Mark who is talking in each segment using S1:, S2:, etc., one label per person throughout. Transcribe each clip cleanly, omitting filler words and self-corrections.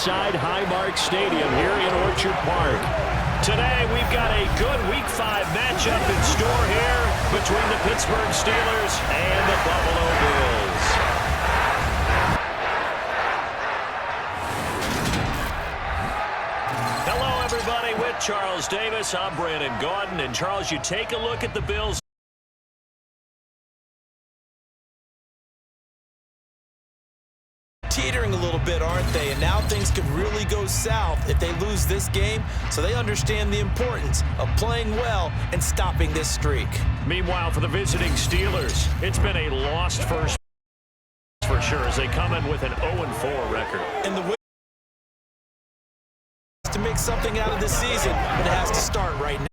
S1: inside Highmark Stadium here in Orchard Park. Today, we've got a good Week 5 matchup in store here between the Pittsburgh Steelers and the Buffalo Bills. Hello, everybody. With Charles Davis, I'm Brandon Gaudin. And, Charles, you take a look at the Bills.
S2: Teetering a little bit, aren't they? And now things could really go south if they lose this game, so they understand the importance of playing well and stopping this streak.
S1: Meanwhile, for the visiting Steelers, it's been a lost first for sure as they come in with an 0-4 record.
S2: And the way to make something out of this season, but it has to start right now.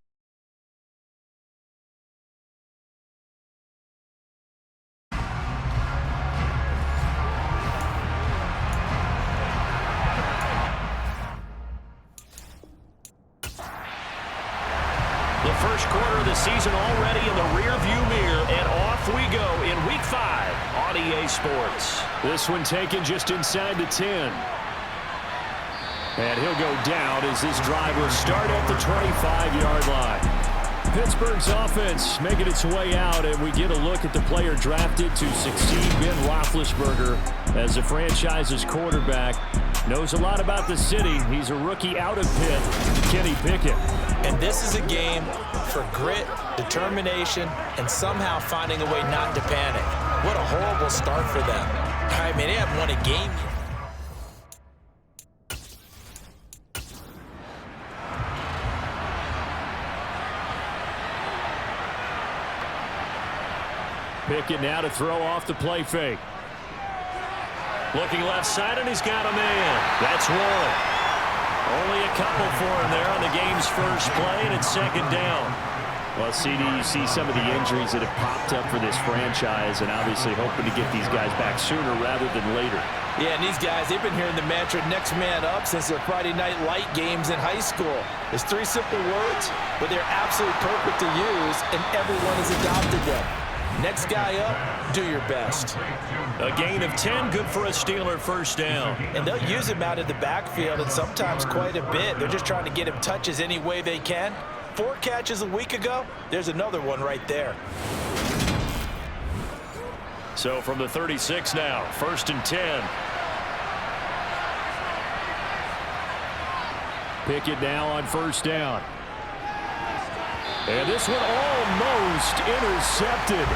S1: The first quarter of the season already in the rearview mirror, and off we go in Week 5 on EA Sports. This one taken just inside the 10. And he'll go down as this drive will start at the 25-yard line. Pittsburgh's offense making its way out, and we get a look at the player drafted to succeed Ben Roethlisberger as the franchise's quarterback. Knows a lot about the city. He's a rookie out of Pitt, Kenny Pickett.
S2: And this is a game for grit, determination, and somehow finding a way not to panic. What a horrible start for them. I mean, they haven't won a game yet.
S1: Pickett now to throw off the play fake. Looking left side, and he's got a man. That's one. Only a couple for him there on the game's first play, and it's second down. Well, CD, you see some of the injuries that have popped up for this franchise, and obviously hoping to get these guys back sooner rather than later.
S2: Yeah, and these guys, they've been hearing the mantra next man up since their Friday night light games in high school. It's 3 simple words, but they're absolutely perfect to use, and everyone has adopted them. Next guy up, do your best.
S1: A gain of 10, good for a Steeler first down.
S2: And they'll use him out of the backfield, and sometimes quite a bit. They're just trying to get him touches any way they can. 4 catches a week ago, there's another one right there.
S1: So from the 36 now, first and 10. Pickett now on first down. And this one almost intercepted.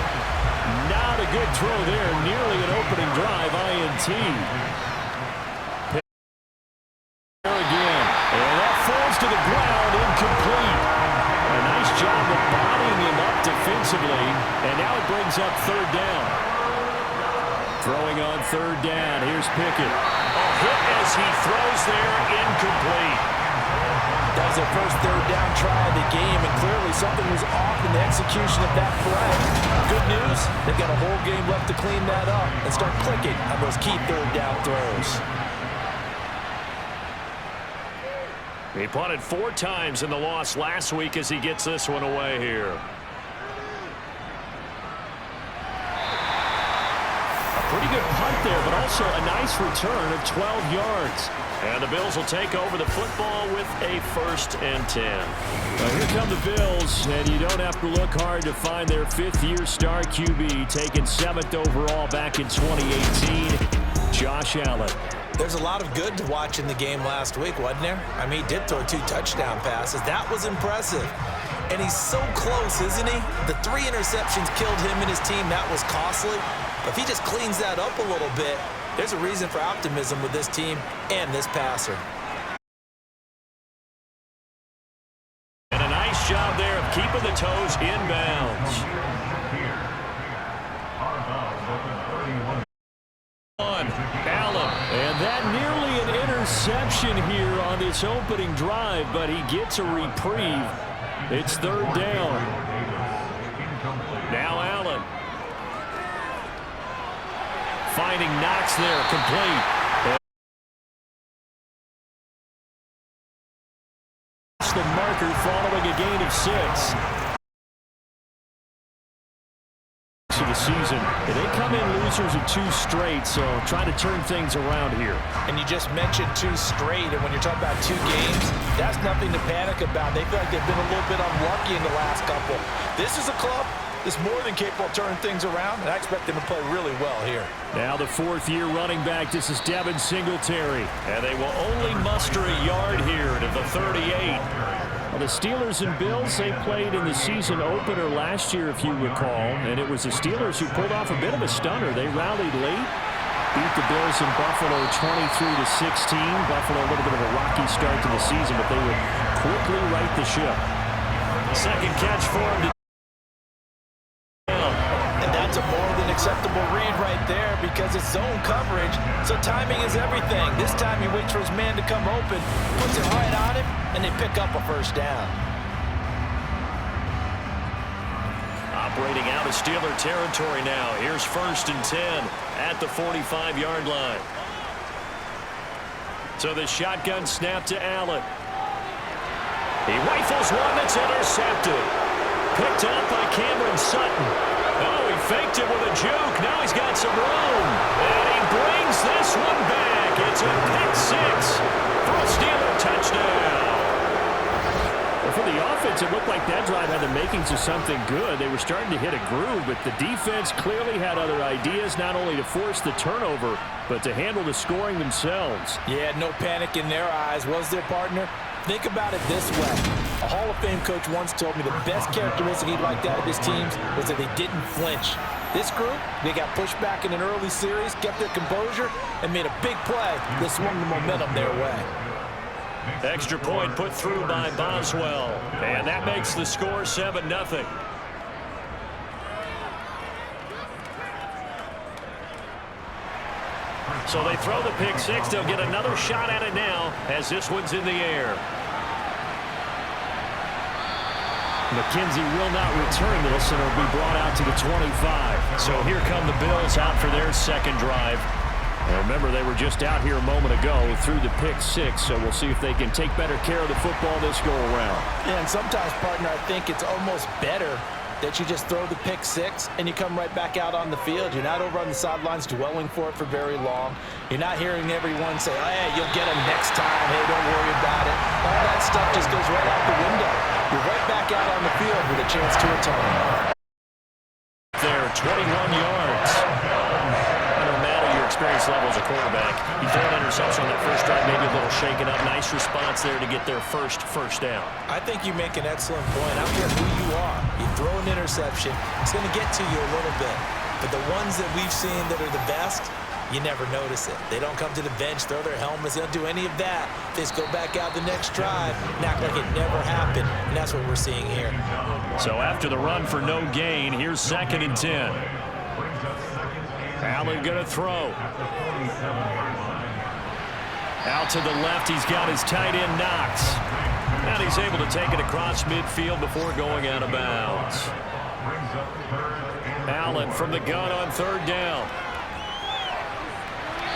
S1: Not a good throw there. Nearly an opening drive, INT. There again. And that falls to the ground, incomplete. A nice job of bodying him up defensively. And now it brings up third down. Throwing on third down. Here's Pickett. A hit as he throws there, incomplete.
S2: That was their first third down try of the game, and clearly something was off in the execution of that play. Good news, they've got a whole game left to clean that up and start clicking on those key third down throws.
S1: He punted 4 times in the loss last week as he gets this one away here. A pretty good punt there, but also a nice return of 12 yards. And the Bills will take over the football with a first and 10. Well, here come the Bills, and you don't have to look hard to find their 5th-year star QB, taken 7th overall back in 2018, Josh Allen.
S2: There's a lot of good to watch in the game last week, wasn't there? I mean, he did throw 2 touchdown passes. That was impressive. And he's so close, isn't he? The 3 interceptions killed him and his team. That was costly. But if he just cleans that up a little bit, there's a reason for optimism with this team and this passer.
S1: And a nice job there of keeping the toes inbounds. Allen. And that nearly an interception here on this opening drive, but he gets a reprieve. It's third down. Now Allen. Finding Knox there, complete. The marker following a gain of 6. To the season, and they come come in losers of 2 straight, so trying to turn things around here.
S2: And you just mentioned 2 straight, and when you're talking about 2 games, that's nothing to panic about. They feel like they've been a little bit unlucky in the last couple. This is a club that's more than capable of turning things around, and I expect them to play really well here.
S1: Now the 4th-year running back, this is Devin Singletary. And they will only muster a yard here to the 38. Well, the Steelers and Bills, they played in the season opener last year, if you recall, and it was the Steelers who pulled off a bit of a stunner. They rallied late, beat the Bills in Buffalo 23-16. Buffalo a little bit of a rocky start to the season, but they would quickly right the ship. Second catch for him.
S2: And that's a more than acceptable read right there because it's zone coverage, so timing is everything. This time he waits for his man to come open, puts it right on him, and they pick up a first down.
S1: Operating out of Steeler territory now. Here's 1st and 10 at the 45-yard line. So the shotgun snap to Allen. He rifles one that's intercepted. Picked up by Cameron Sutton. Oh, he faked it with a juke. Now he's got some room. And he brings this one back. It's a pick-6 for a Steeler touchdown. Well, for the offense, it looked like that drive had the makings of something good. They were starting to hit a groove, but the defense clearly had other ideas, not only to force the turnover, but to handle the scoring themselves.
S2: Yeah, no panic in their eyes, was there, partner? Think about it this way. A Hall of Fame coach once told me the best characteristic he liked out of his teams was that they didn't flinch. This group, they got pushed back in an early series, kept their composure, and made a big play that swung the momentum their way.
S1: Extra point put through by Boswell. And that makes the score 7-0. So they throw the pick-6. They'll get another shot at it now as this one's in the air. McKenzie will not return this, and it'll be brought out to the 25. So here come the Bills out for their second drive. And remember, they were just out here a moment ago through the pick-6, so we'll see if they can take better care of the football this go-around.
S2: Yeah, and sometimes, partner, I think it's almost better that you just throw the pick-6 and you come right back out on the field. You're not over on the sidelines dwelling for it for very long. You're not hearing everyone say, oh, hey, you'll get them next time. Hey, don't worry about it. All that stuff just goes right out the window. You're right back out on the field with a chance to atone.
S1: There, 21 yards. No matter your experience level as a quarterback, you throw an interception on that first drive, maybe a little shaken up. Nice response there to get their first down.
S2: I think you make an excellent point. I don't care who you are. You throw an interception, it's going to get to you a little bit. But the ones that we've seen that are the best, you never notice it. They don't come to the bench, throw their helmets. They don't do any of that. They just go back out the next drive and act like it never happened. And that's what we're seeing here.
S1: So after the run for no gain, here's 2nd and 10. Allen going to throw. Out to the left, he's got his tight end Knox. And he's able to take it across midfield before going out of bounds. Allen from the gun on 3rd down.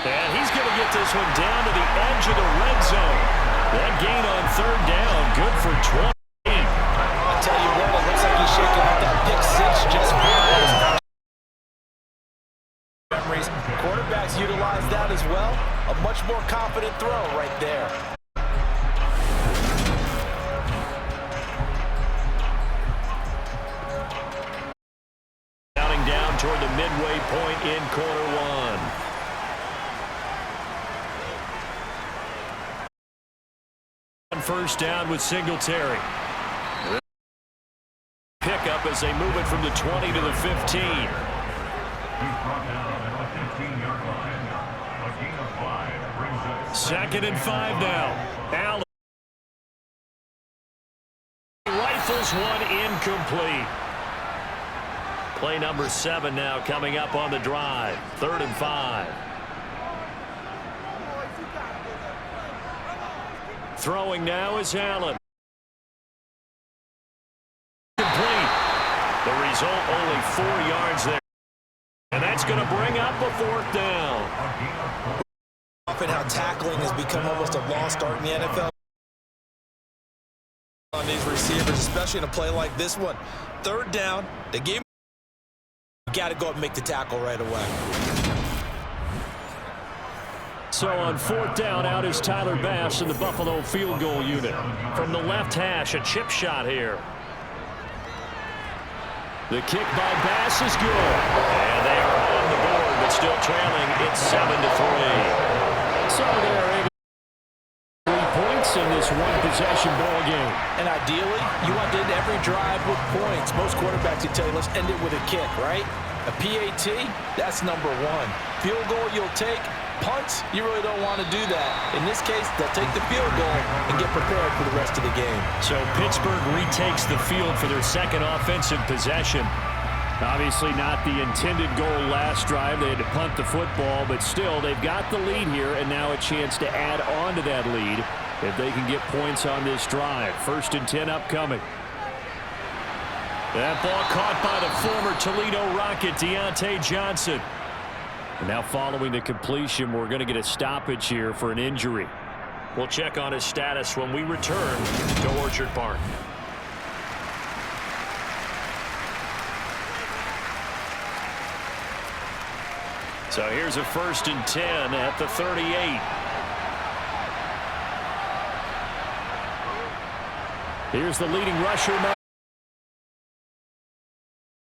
S1: And he's going to get this one down to the edge of the red zone. That gain on 3rd down, good for 20.
S2: I tell you what, it looks like he's shaking out that pick-6 just fine. Memories. Quarterbacks utilize that as well. A much more confident throw right there.
S1: Counting down toward the midway point in quarter 1. First down with Singletary. Pickup as they move it from the 20 to the 15. Second and 5 now. Allen rifles one incomplete. Play number 7 now coming up on the drive. 3rd and 5. Throwing now is Allen. Complete. The result only 4 yards there. And that's going to bring up a 4th down.
S2: Often how tackling has become almost a lost art in the NFL. On these receivers, especially in a play like this one. 3rd down, the game You got to go up and make the tackle right away.
S1: So on 4th down, out is Tyler Bass in the Buffalo field goal unit. From the left hash, a chip shot here. The kick by Bass is good. And they are on the board, but still trailing. It's 7-3. So they're able to 3 points in this one-possession ball game.
S2: And ideally, you want to end every drive with points. Most quarterbacks would tell you, let's end it with a kick, right? A PAT, that's number one. Field goal you'll take. Punts, you really don't want to do that. In this case, they'll take the field goal and get prepared for the rest of the game.
S1: So Pittsburgh retakes the field for their second offensive possession. Obviously not the intended goal last drive. They had to punt the football, but still, they've got the lead here, and now a chance to add on to that lead if they can get points on this drive. 1st and 10 upcoming. That ball caught by the former Toledo Rocket, Deontay Johnson. And now following the completion, we're going to get a stoppage here for an injury. We'll check on his status when we return to Orchard Park. So here's a 1st and 10 at the 38. Here's the leading rusher.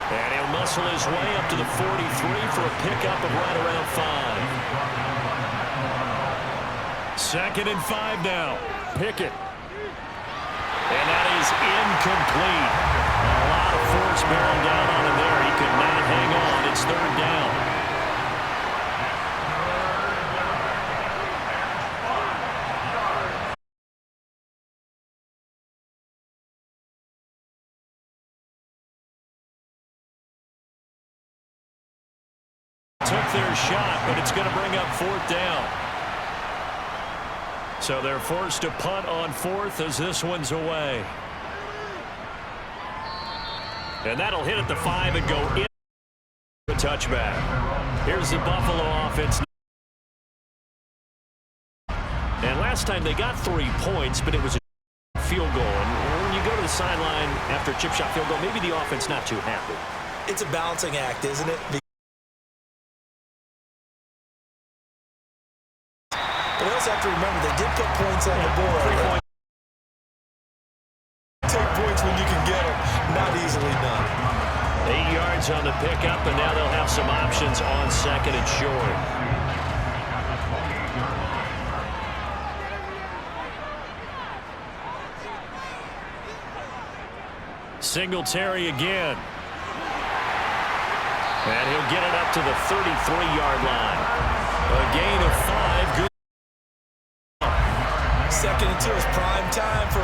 S1: And he'll muscle his way up to the 43 for a pickup of right around 5. 2nd and 5 now. Pickett. And that is incomplete. A lot of force bearing down on him there. He could not hang on. It's 3rd down. Took their shot, but it's going to bring up 4th down. So they're forced to punt on 4th as this one's away. And that'll hit at the 5 and go in. A touchback. Here's the Buffalo offense. And last time they got 3 points, but it was a field goal. And when you go to the sideline after a chip shot field goal, maybe the offense not too happy.
S2: It's a balancing act, isn't it? But you also have to remember, they did put points on the board.
S1: 3 points.
S2: Take points when you can get them. Not easily done.
S1: 8 yards on the pickup, and now they'll have some options on 2nd and short. Singletary again. And he'll get it up to the 33-yard line. A gain of 5. Good.
S2: 2nd and 2 is prime time for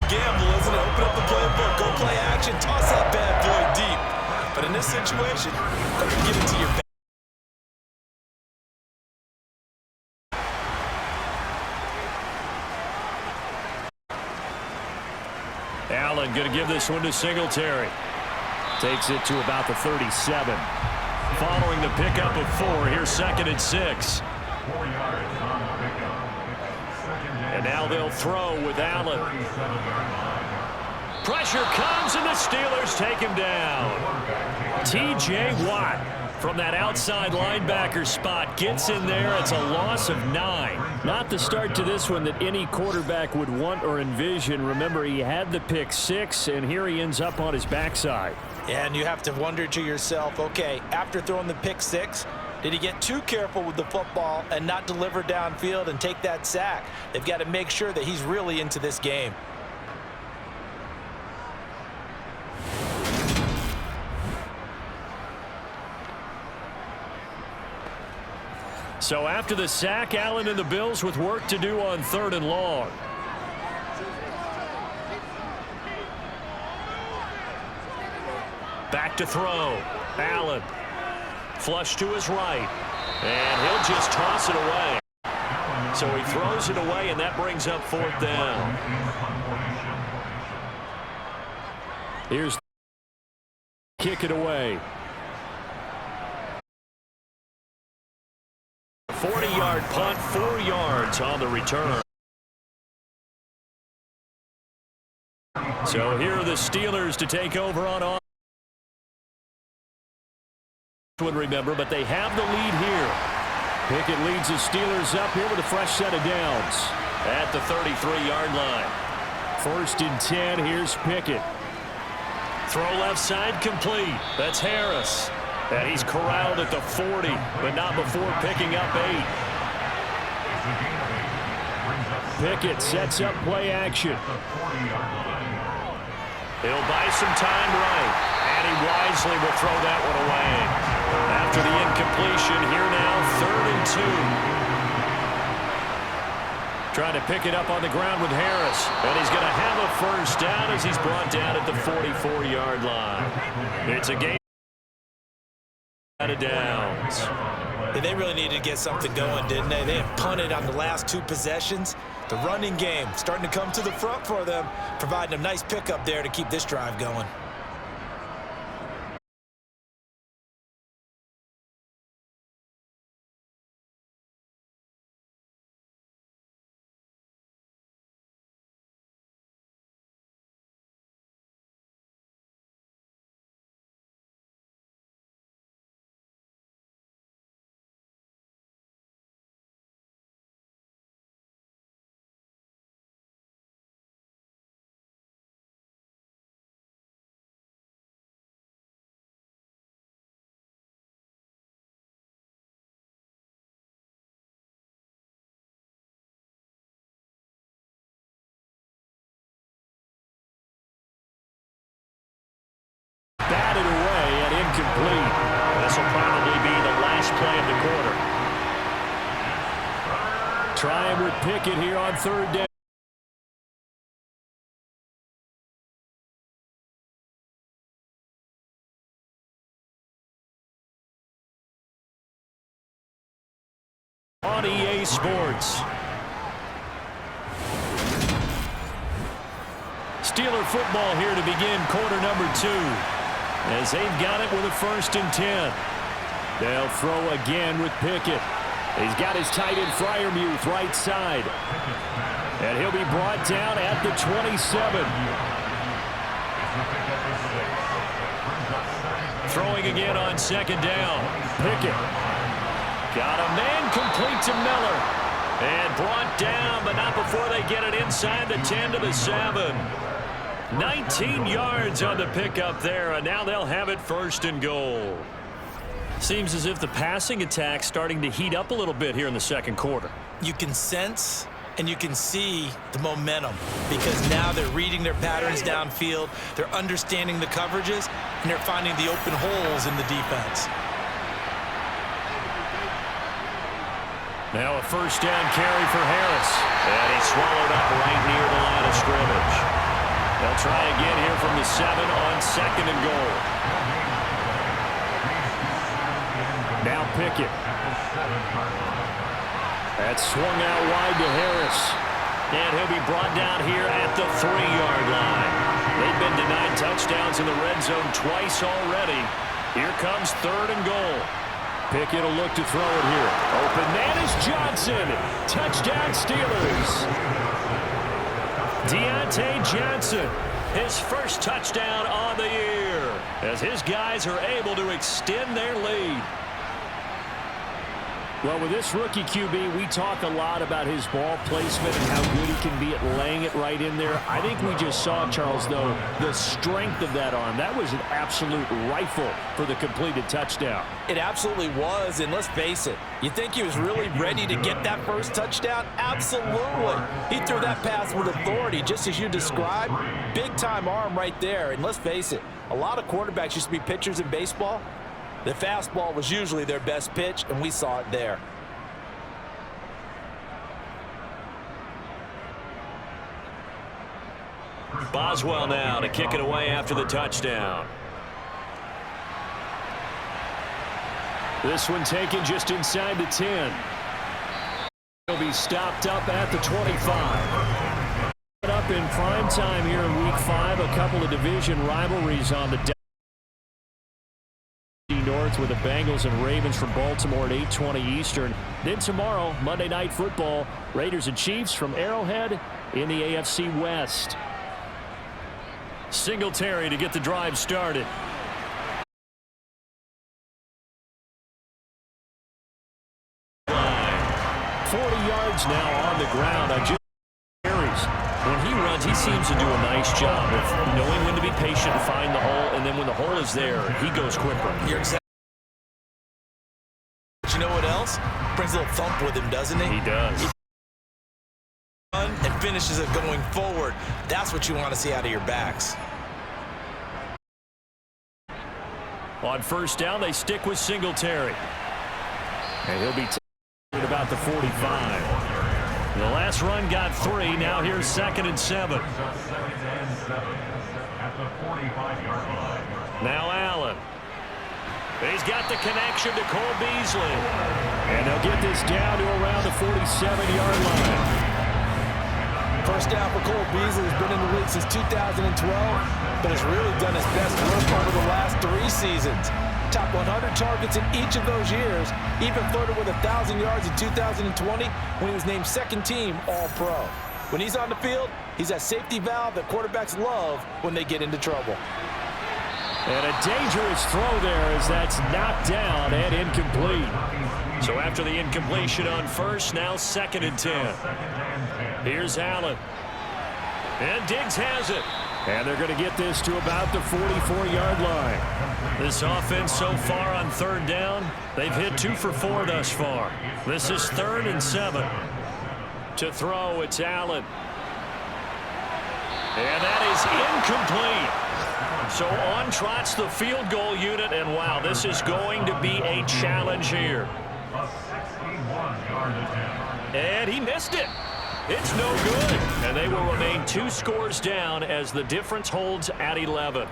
S2: gamble, isn't it? Open up the playbook, go play action, toss that bad boy deep. But in this situation, go and give it to your back.
S1: Allen going to give this one to Singletary. Takes it to about the 37. Following the pickup of 4, here's 2nd and 6. And now they'll throw with Allen. Pressure comes, and the Steelers take him down. T.J. Watt from that outside linebacker spot gets in there. It's a loss of 9. Not the start to this one that any quarterback would want or envision. Remember, he had the pick 6, and here he ends up on his backside.
S2: And you have to wonder to yourself, okay, after throwing the pick 6, did he get too careful with the football and not deliver downfield and take that sack? They've got to make sure that he's really into this game.
S1: So after the sack, Allen and the Bills with work to do on 3rd and long. Back to throw. Allen. Flush to his right. And he'll just toss it away. So he throws it away, and that brings up 4th down. Here's kick it away. 40-yard punt, 4 yards on the return. So here are the Steelers to take over on offense. would remember, but they have the lead here. Pickett leads the Steelers up here with a fresh set of downs at the 33-yard line. 1st and 10. Here's Pickett. Throw left side complete. That's Harris. And he's corralled at the 40, but not before picking up 8. Pickett sets up play action. He'll buy some time right, and he wisely will throw that one away. After the incompletion, here now, 3rd and 2. Trying to pick it up on the ground with Harris, and he's going to have a first down as he's brought down at the 44-yard line. It's a game out of downs.
S2: They really needed to get something going, didn't they? They had punted on the last 2 possessions. The running game starting to come to the front for them, providing a nice pickup there to keep this drive going.
S1: Batted away and incomplete. This will probably be the last play of the quarter. Trying with Pickett here on 3rd down. On EA Sports. Steeler football here to begin quarter number 2. As they've got it with a 1st and 10. They'll throw again with Pickett. He's got his tight end Freiermuth right side. And he'll be brought down at the 27. Throwing again on 2nd down. Pickett. Got a man complete to Miller. And brought down, but not before they get it inside the 10 to the 7. 19 yards on the pickup there, and now they'll have it 1st and goal. Seems as if the passing attack's starting to heat up a little bit here in the 2nd quarter.
S2: You can sense and you can see the momentum because now they're reading their patterns downfield, they're understanding the coverages, and they're finding the open holes in the defense.
S1: Now a 1st down carry for Harris, and he's swallowed up right near the line of scrimmage. They'll try again here from the 7 on 2nd and goal. Now Pickett. That's swung out wide to Harris. And he'll be brought down here at the 3-yard line. They've been denied touchdowns in the red zone twice already. Here comes 3rd and goal. Pickett will look to throw it here. Open man is Johnson. Touchdown Steelers. Deontay Johnson, his 1st touchdown on the year, as his guys are able to extend their lead. Well, with this rookie QB, we talk a lot about his ball placement and how good he can be at laying it right in there. I think we just saw, Charles, though, the strength of that arm. That was an absolute rifle for the completed touchdown.
S2: It absolutely was, and let's face it, you think he was really ready to get that 1st touchdown? Absolutely. He threw that pass with authority, just as you described. Big-time arm right there, and let's face it, a lot of quarterbacks used to be pitchers in baseball. The fastball was usually their best pitch, and we saw it there.
S1: Boswell now to kick it away after the touchdown. This one taken just inside the 10. He'll be stopped up at the 25. Up in prime time here in Week 5, a couple of division rivalries on the deck. North with the Bengals and Ravens from Baltimore at 8:20 Eastern. Then tomorrow, Monday Night Football, Raiders and Chiefs from Arrowhead in the AFC West. Singletary to get the drive started. yards now on the ground on just carries. When he runs, he seems to do a nice job of knowing when to be patient and find the hole, and then when the hole is there, he goes quicker.
S2: You're exactly. But you know what else? Brings a little thump with him, doesn't he?
S1: He does.
S2: He runs and finishes it going forward. That's what you want to see out of your backs.
S1: On first down, they stick with Singletary. And he'll be at about the 45. The last run got 3. Now here's 2nd and 7. Now Allen. He's got the connection to Cole Beasley. And they'll get this down to around the 47-yard line.
S2: First down for Cole Beasley. Has been in the league since 2012, but has really done his best work over the last 3 seasons. Top 100 targets in each of those years. Even flirted with 1,000 yards in 2020 when he was named second team All-Pro. When he's on the field, he's that safety valve that quarterbacks love when they get into trouble.
S1: And a dangerous throw there as that's knocked down and incomplete. So after the incompletion on first, now 2nd and 10. Here's Allen. And Diggs has it. And they're going to get this to about the 44-yard line. This offense so far on 3rd down, they've hit 2 for 4 thus far. This is 3rd and 7. To throw, it's Allen. And that is incomplete. So on trots the field goal unit, and wow, this is going to be a challenge here. And he missed it. It's no good. And they will remain 2 scores down as the difference holds at 11.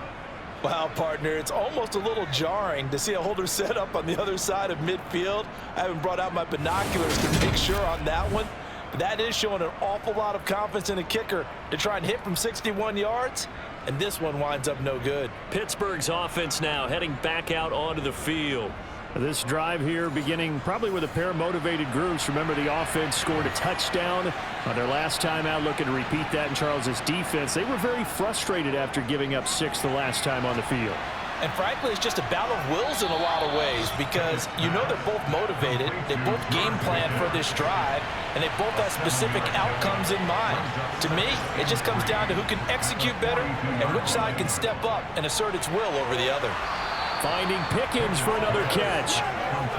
S2: Wow, partner, it's almost a little jarring to see a holder set up on the other side of midfield. I haven't brought out my binoculars to make sure on that one. But that is showing an awful lot of confidence in a kicker to try and hit from 61 yards. And this one winds up no good.
S1: Pittsburgh's offense now heading back out onto the field. This drive here beginning probably with a pair of motivated groups. Remember, the offense scored a touchdown on their last time out, looking to repeat that in Charles's defense. They were very frustrated after giving up 6 the last time on the field.
S2: And frankly, it's just a battle of wills in a lot of ways because you know they're both motivated, they both game plan for this drive, and they both have specific outcomes in mind. To me, it just comes down to who can execute better and which side can step up and assert its will over the other.
S1: Finding Pickens for another catch.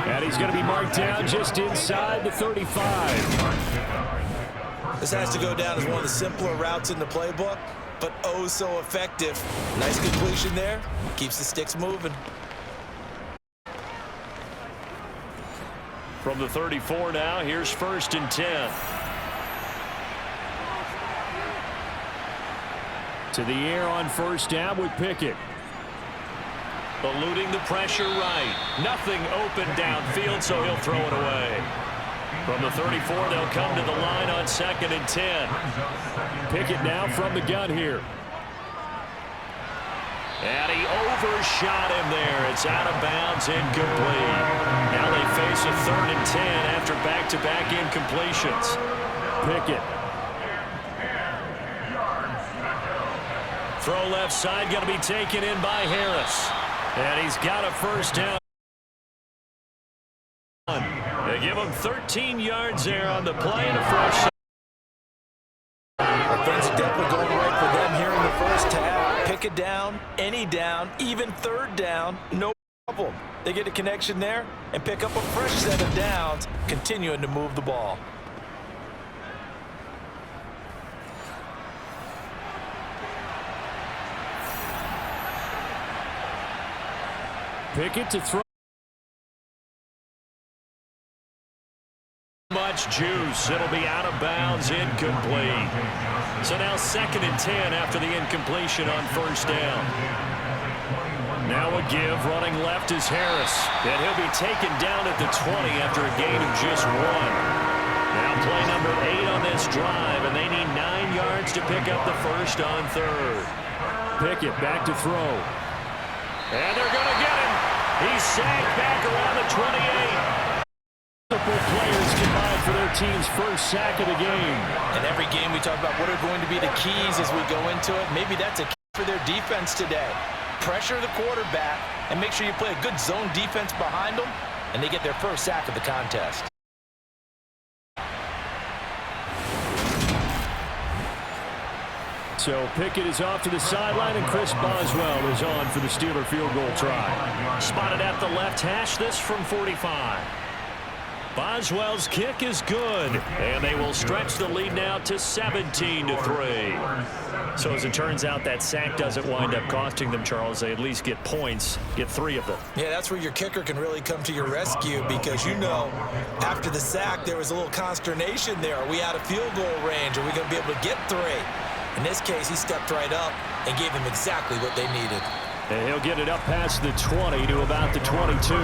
S1: And he's going to be marked down just inside the 35.
S2: This has to go down as one of the simpler routes in the playbook, but oh so effective. Nice completion there. Keeps the sticks moving.
S1: From the 34 now, here's 1st and 10. To the air on first down with Pickett. Eluding the pressure right. Nothing open downfield, so he'll throw it away. From the 34, they'll come to the line on 2nd and 10. Pickett now from the gun here. And he overshot him there. It's out of bounds, incomplete. Now they face a 3rd and 10 after back-to-back incompletions. Pickett. Throw left side, going to be taken in by Harris. And he's got a first down. They give him 13 yards there on the play and a fresh.
S2: Offense definitely going right for them here in the first half. Pick it down, any down, even 3rd down, no problem. They get a connection there and pick up a fresh set of downs, continuing to move the ball.
S1: Pickett to throw. Much juice. It'll be out of bounds, incomplete. So now 2nd and 10 after the incompletion on first down. Now a give, running left is Harris. And he'll be taken down at the 20 after a gain of just 1. Now play number 8 on this drive, and they need 9 yards to pick up the first on 3rd. Pickett back to throw. And they're going to get him. He's sacked back around the 28. Multiple players combined for their team's first sack of the game.
S2: And every game we talk about what are going to be the keys as we go into it. Maybe that's a key for their defense today. Pressure the quarterback and make sure you play a good zone defense behind them, and they get their first sack of the contest.
S1: So Pickett is off to the sideline, and Chris Boswell is on for the Steeler field goal try. Spotted at the left hash, this from 45. Boswell's kick is good, and they will stretch the lead now to 17-3. So as it turns out, that sack doesn't wind up costing them, Charles. They at least get points, get 3 of them.
S2: Yeah, that's where your kicker can really come to your rescue because, you know, after the sack, there was a little consternation there. Are we out of field goal range? Are we going to be able to get 3? In this case, he stepped right up and gave them exactly what they needed.
S1: And he'll get it up past the 20 to about the 22.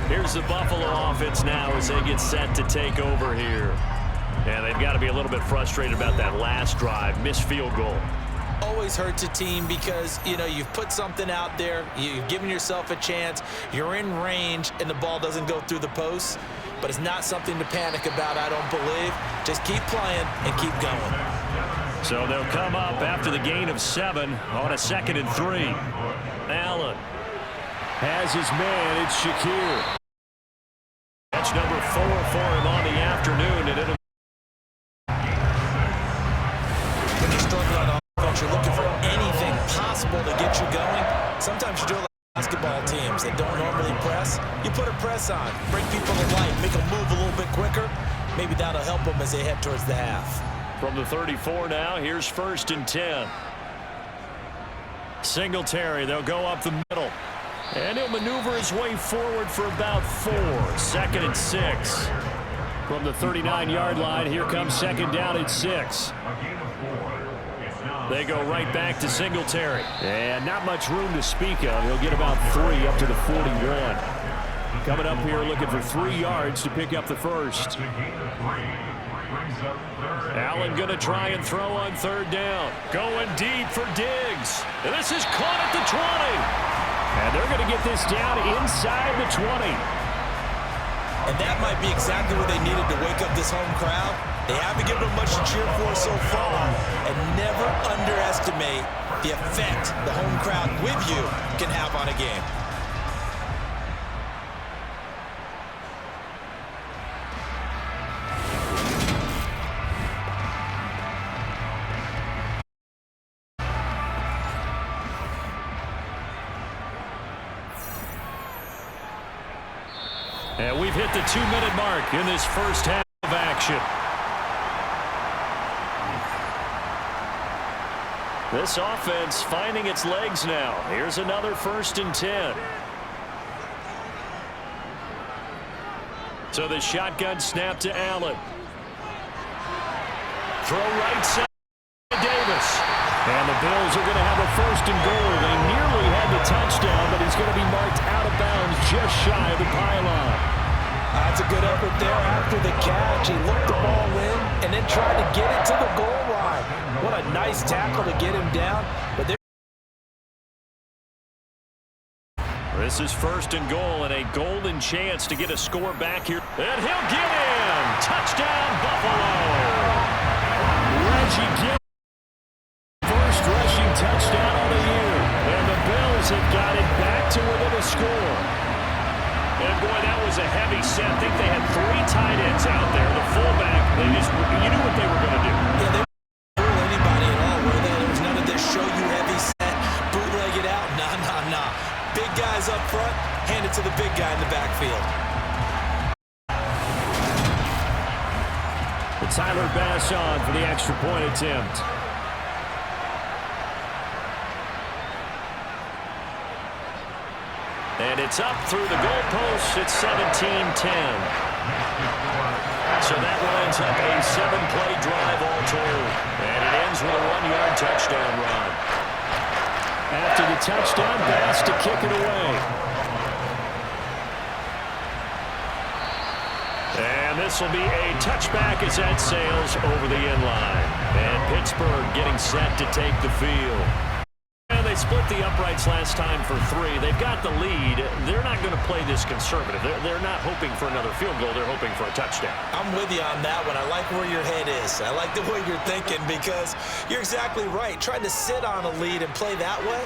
S1: Here's the Buffalo offense now as they get set to take over here. And they've got to be a little bit frustrated about that last drive, missed field goal.
S2: Always hurts a team because, you know, you've put something out there, you've given yourself a chance, you're in range, and the ball doesn't go through the posts. But it's not something to panic about, I don't believe. Just keep playing and keep going.
S1: So they'll come up after the gain of 7 on a 2nd and 3. Allen has his man. It's Shakir. That's number 4 for him on the afternoon. And it'll
S2: when you're struggling on offense, you're looking for anything possible to get you going. Sometimes you do it like basketball teams that don't normally press. You put a press on, bring people to life, make them move a little bit quicker. Maybe that'll help them as they head towards the half.
S1: From the 34 now, here's 1st and 10. Singletary, they'll go up the middle. And he'll maneuver his way forward for about 4. 2nd and 6. From the 39-yard line, here comes 2nd down at 6. They go right back to Singletary. And not much room to speak of. He'll get about 3 up to the 41. Coming up here looking for 3 yards to pick up the first. Allen going to try and throw on 3rd down. Going deep for Diggs. And this is caught at the 20. And they're going to get this down inside the 20.
S2: And that might be exactly what they needed to wake up this home crowd. They haven't given them much to cheer for so far. And never underestimate the effect the home crowd with you can have on a game.
S1: And we've hit the 2-minute mark in this first half of action. This offense finding its legs now. Here's another 1st and 10. So the shotgun snap to Allen. Throw right side to Davis. And the Bills are going to have a 1st and goal. They nearly had the touchdown, but he's going to be marked out of bounds just shy of the pylon.
S2: That's a good effort there after the catch. He looked the ball in and then tried to get it to the goal line. What a nice tackle to get him down. But
S1: this is 1st and goal and a golden chance to get a score back here. And he'll get in. Touchdown, Buffalo. Reggie Gill. First rushing touchdown of the year. And the Bills have got it back to within a score. And boy, that was a heavy set. I think they had 3 tight ends out there. The fullback, you knew what they were going to do.
S2: yeah, they didn't fool anybody at all, were they? There was none of this show you heavy set, bootleg it out. Nah. Big guys up front, hand it to the big guy in the backfield.
S1: The Tyler Bass on for the extra point attempt. And it's up through the goalposts. It's 17-10. So that lines up a 7-play drive all told. And it ends with a 1-yard touchdown run. After the touchdown, Bass to kick it away. And this will be a touchback as that sails over the end line. And Pittsburgh getting set to take the field. And they split the uprights last time for 3. They've got the lead. They're not going to play this conservative. They're not hoping for another field goal. They're hoping for a touchdown.
S2: I'm with you on that one. I like where your head is. I like the way you're thinking because you're exactly right. Trying to sit on a lead and play that way.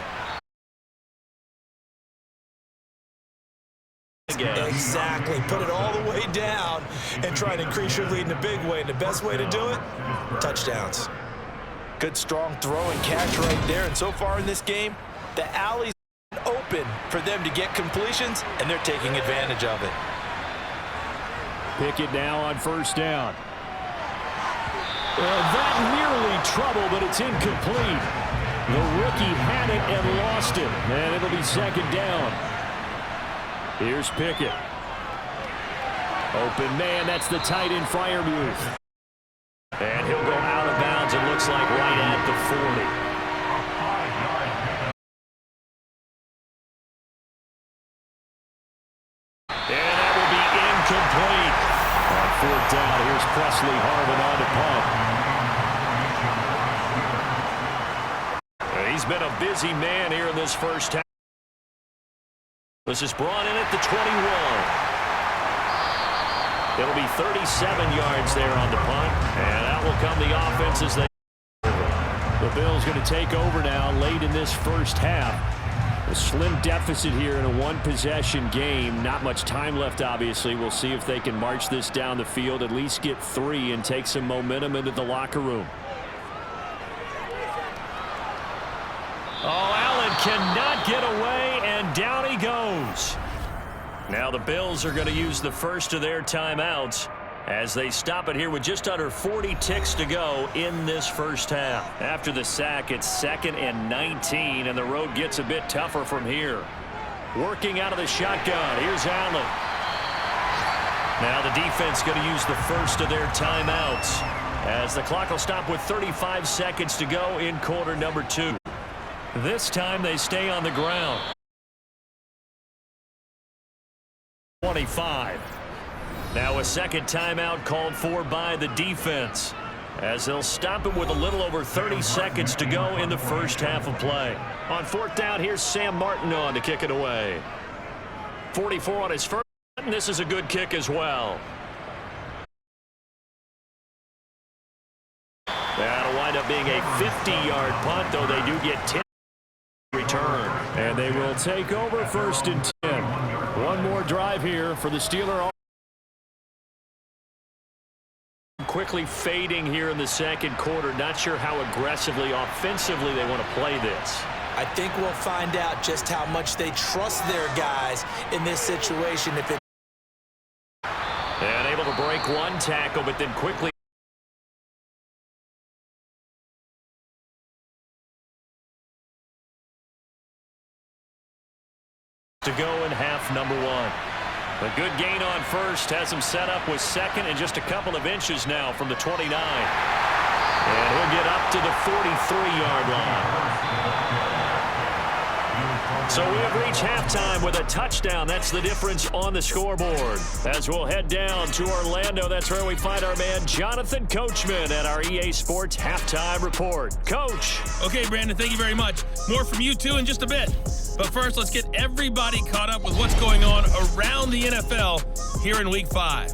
S2: Exactly. Put it all the way down and try to increase your lead in a big way. And the best way to do it, touchdowns. Good, strong throw and catch right there. And so far in this game, the alley's open for them to get completions, and they're taking advantage of it.
S1: Pickett now on first down. That nearly trouble, but it's incomplete. The rookie had it and lost it, and it'll be second down. Here's Pickett. Open man, that's the tight end Freiermuth. And he'll go out of bounds, it looks like right at the 40. And that will be incomplete. On fourth down, here's Presley Harvin on to punt. He's been a busy man here in this first half. This is brought in at the 21. It'll be 37 yards there on the punt, and out will come the offense as they... The Bills going to take over now late in this first half. A slim deficit here in a one-possession game. Not much time left, obviously. We'll see if they can march this down the field, at least get 3, and take some momentum into the locker room. Oh, Allen cannot get away, and down he goes. Now the Bills are going to use the first of their timeouts as they stop it here with just under 40 ticks to go in this first half. After the sack, it's 2nd and 19, and the road gets a bit tougher from here. Working out of the shotgun, here's Allen. Now the defense going to use the first of their timeouts as the clock will stop with 35 seconds to go in quarter number 2. This time they stay on the ground. 25. Now a second timeout called for by the defense as they'll stop it with a little over 30 seconds to go in the first half of play. On fourth down, here's Sam Martin on to kick it away. 44 on his first, and this is a good kick as well. That'll wind up being a 50-yard punt, though they do get 10 return. And they will take over 1st and 10. One more drive here for the Steelers. Quickly fading here in the second quarter. Not sure how aggressively, offensively they want to play this.
S2: I think we'll find out just how much they trust their guys in this situation.
S1: And able to break one tackle, but then quickly to go in half number 1. A good gain on first has him set up with second and just a couple of inches now from the 29. And he'll get up to the 43-yard line. So we have reached halftime with a touchdown. That's the difference on the scoreboard. As we'll head down to Orlando, that's where we find our man Jonathan Coachman at our EA Sports Halftime Report. Coach.
S3: Okay, Brandon, thank you very much. More from you, too, in just a bit. But first, let's get everybody caught up with what's going on around the NFL here in Week 5.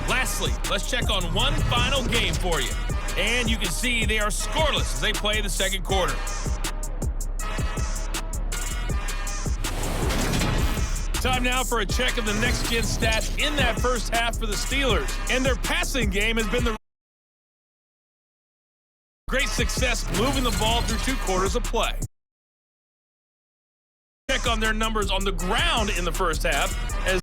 S3: Lastly, let's check on one final game for you. And you can see they are scoreless as they play the second quarter. Time now for a check of the next-gen stats in that first half for the Steelers. And their passing game has been the great success moving the ball through 2 quarters of play. Check on their numbers on the ground in the first half as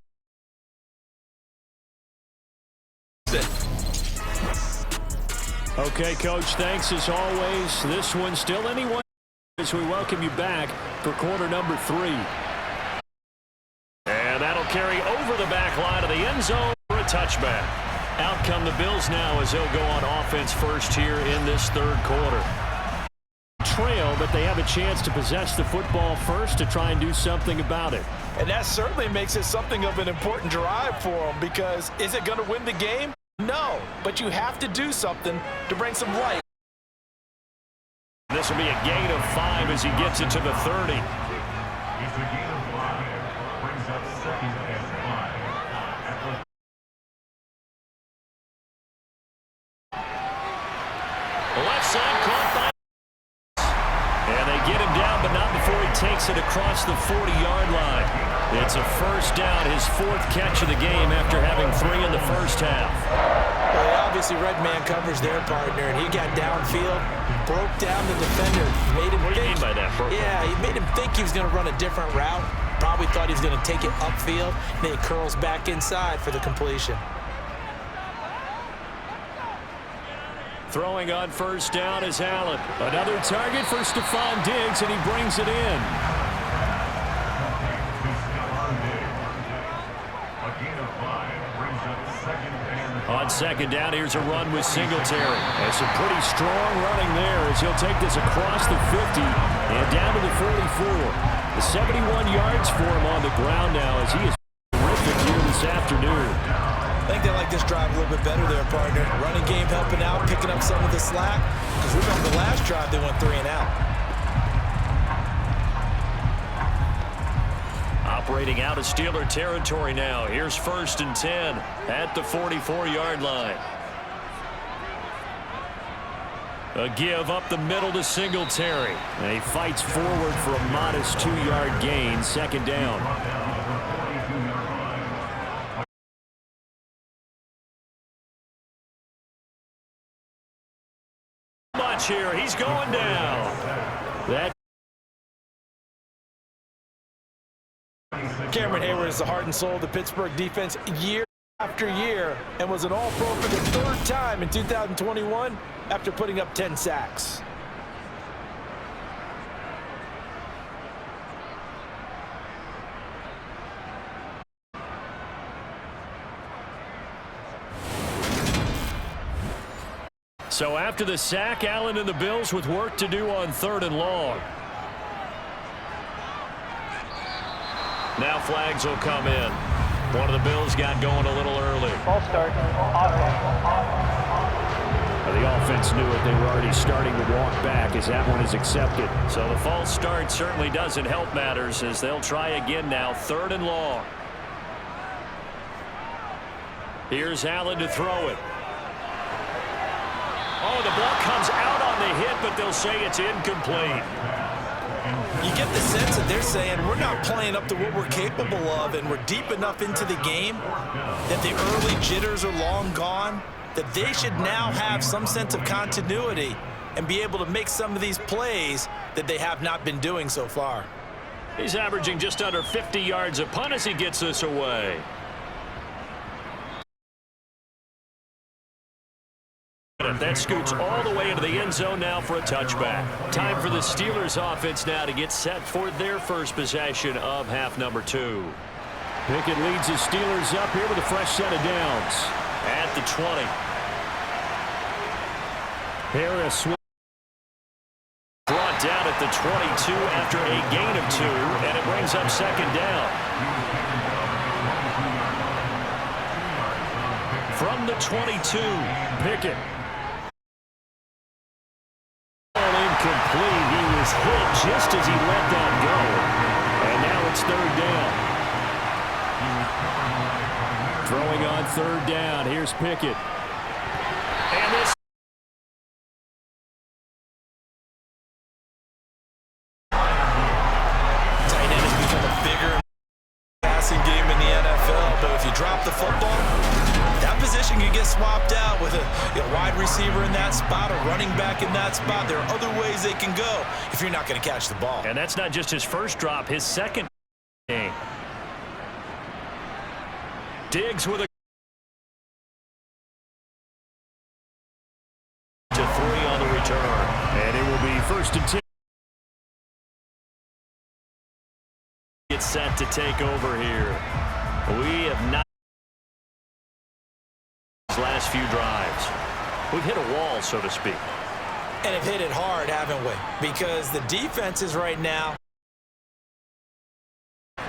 S1: Okay, Coach, thanks as always. This one still anyone as we welcome you back for quarter number 3. And that'll carry over the back line of the end zone for a touchback. Out come the Bills now as they'll go on offense first here in this third quarter. Trail, but they have a chance to possess the football first to try and do something about it.
S2: And that certainly makes it something of an important drive for them, because is it going to win the game? No, but you have to do something to bring some light.
S1: This will be a gain of 5 as he gets it to the 30. side, caught by. And they get him down, but not before he takes it across the 40-yard line. It's a first down, his fourth catch of the game after having 3 in the first half.
S2: Well, he obviously read man coverage there, partner, and he got downfield, broke down the defender, made him
S1: What do you mean by that, bro?
S2: Yeah, he made him think he was going to run a different route. Probably thought he was going to take it upfield. Then he curls back inside for the completion.
S1: Throwing on first down is Allen. Another target for Stephon Diggs, and he brings it in. On second down, here's a run with Singletary. And some pretty strong running there as he'll take this across the 50 and down to the 44. The 71 yards for him on the ground now as he is terrific here this afternoon.
S2: I think they like this drive a little bit better there, partner. Running game helping out, picking up some of the slack. Because remember the last drive, they went 3 and out.
S1: Operating out of Steeler territory now. Here's 1st and 10 at the 44-yard line. A give up the middle to Singletary. And he fights forward for a modest 2-yard gain, second down. Much here. He's going down. That
S2: Cameron Hayward is the heart and soul of the Pittsburgh defense year after year and was an all-pro for the 3rd time in 2021 after putting up 10 sacks.
S1: So after the sack, Allen and the Bills with work to do on 3rd and long. Now flags will come in. One of the Bills got going a little early.
S4: Ball start.
S1: The offense knew it. They were already starting to walk back as that one is accepted. So the false start certainly doesn't help matters as they'll try again now, 3rd and long. Here's Allen to throw it. Oh, the ball comes out on the hit, but they'll say it's incomplete.
S2: You get the sense that they're saying we're not playing up to what we're capable of, and we're deep enough into the game that the early jitters are long gone, that they should now have some sense of continuity and be able to make some of these plays that they have not been doing so far.
S1: He's averaging just under 50 yards a punt as he gets this away. That scoots all the way into the end zone now for a touchback. Time for the Steelers offense now to get set for their first possession of half number 2. Pickett leads the Steelers up here with a fresh set of downs. At the 20. Harris brought down at the 22 after a gain of 2, and it brings up second down. From the 22, Pickett. Incomplete. He was hit just as he let that go. And now it's 3rd down. Throwing on 3rd down. Here's Pickett. And this
S2: Tight end has become a bigger passing game in the NFL, but if you drop the football, that position can get swapped out with a wide receiver in that spot, a running back in that spot. There are other ways they can go if you're not going to catch the ball.
S1: And that's not just his first drop, his second game. Diggs with a to 3 on the return. And it will be 1st and 10. It's set to take over here. We have not last few drives. We've hit a wall, so to speak.
S2: And have hit it hard, haven't we? Because the defense is right now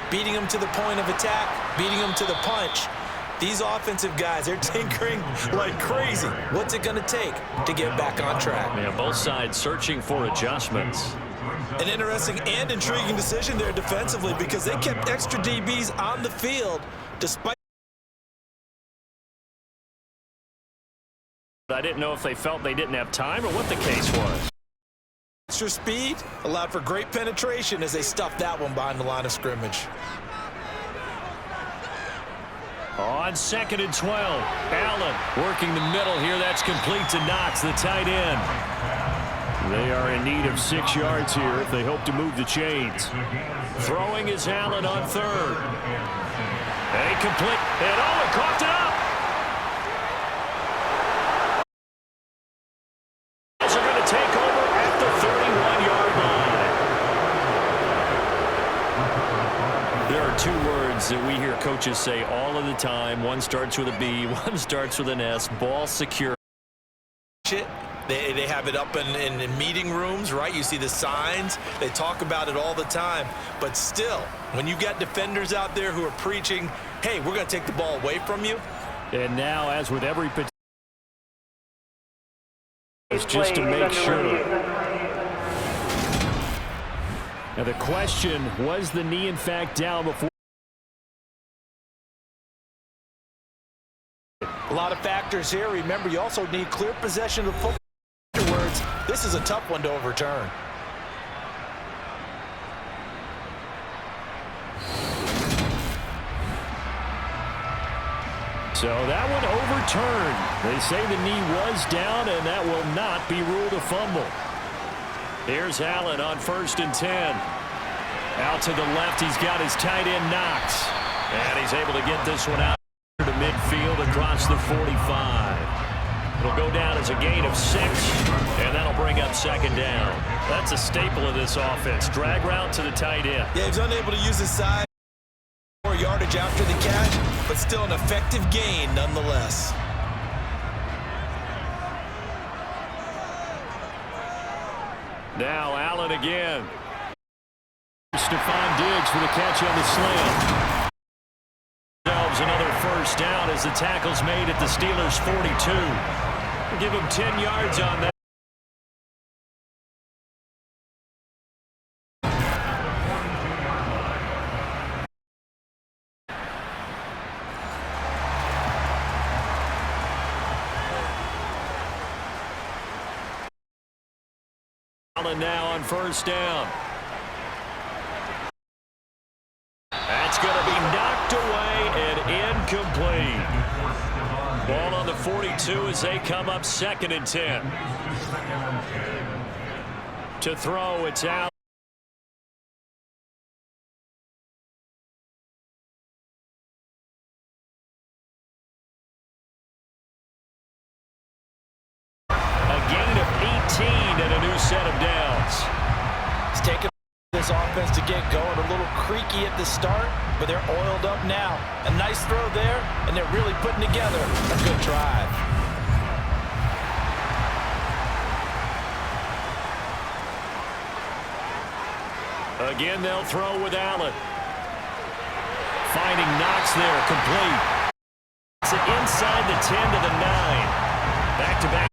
S2: beating them to the point of attack, beating them to the punch. These offensive guys, they're tinkering like crazy. What's it going to take to get back on track?
S1: Yeah, both sides searching for adjustments.
S2: An interesting and intriguing decision there defensively because they kept extra DBs on the field despite
S1: I didn't know if they felt they didn't have time or what the case was.
S2: Extra speed allowed for great penetration as they stuffed that one behind the line of scrimmage.
S1: On 2nd and 12, Allen working the middle here. That's complete to Knox, the tight end. They are in need of 6 yards here if they hope to move the chains. Throwing is Allen on 3rd. Incomplete. And Owen coughed it up. As they're going to take over at the 31-yard line. There are 2 words that we hear coaches say all of the time. One starts with a B, one starts with an S. Ball secure.
S2: They have it up in meeting rooms, right? You see the signs. They talk about it all the time. But still, when you got defenders out there who are preaching, hey, we're going to take the ball away from you.
S1: And now, as with every potential, just to make sure. Now the question, was the knee in fact down before?
S2: A lot of factors here. Remember, you also need clear possession of football. Afterwards, this is a tough one to overturn.
S1: So that one overturned. They say the knee was down, and that will not be ruled a fumble. Here's Allen on 1st and 10. Out to the left, he's got his tight end Knox. And he's able to get this one out to midfield across the 45. It'll go down as a gain of 6, and that'll bring up 2nd down. That's a staple of this offense. Drag route to the tight end.
S2: Yeah, he's unable to use his side. More yardage after the catch, but still an effective gain nonetheless.
S1: Now Allen again. Stephon Diggs for the catch on the slam. Another 1st down as the tackle's made at the Steelers' 42. We'll give him 10 yards on that. Allen now on 1st down. That's going to be knocked away and incomplete. Ball on the 42 as they come up 2nd and 10. To throw, it's out. A gain of 18 and a new set of downs.
S2: It's taken this offense to get going, a little creaky at the start, but they're oiled up now. A nice throw there, and they're really putting together a good drive.
S1: Again, they'll throw with Allen. Finding Knox there, complete. It's inside the 10 to the 9. Back-to-back.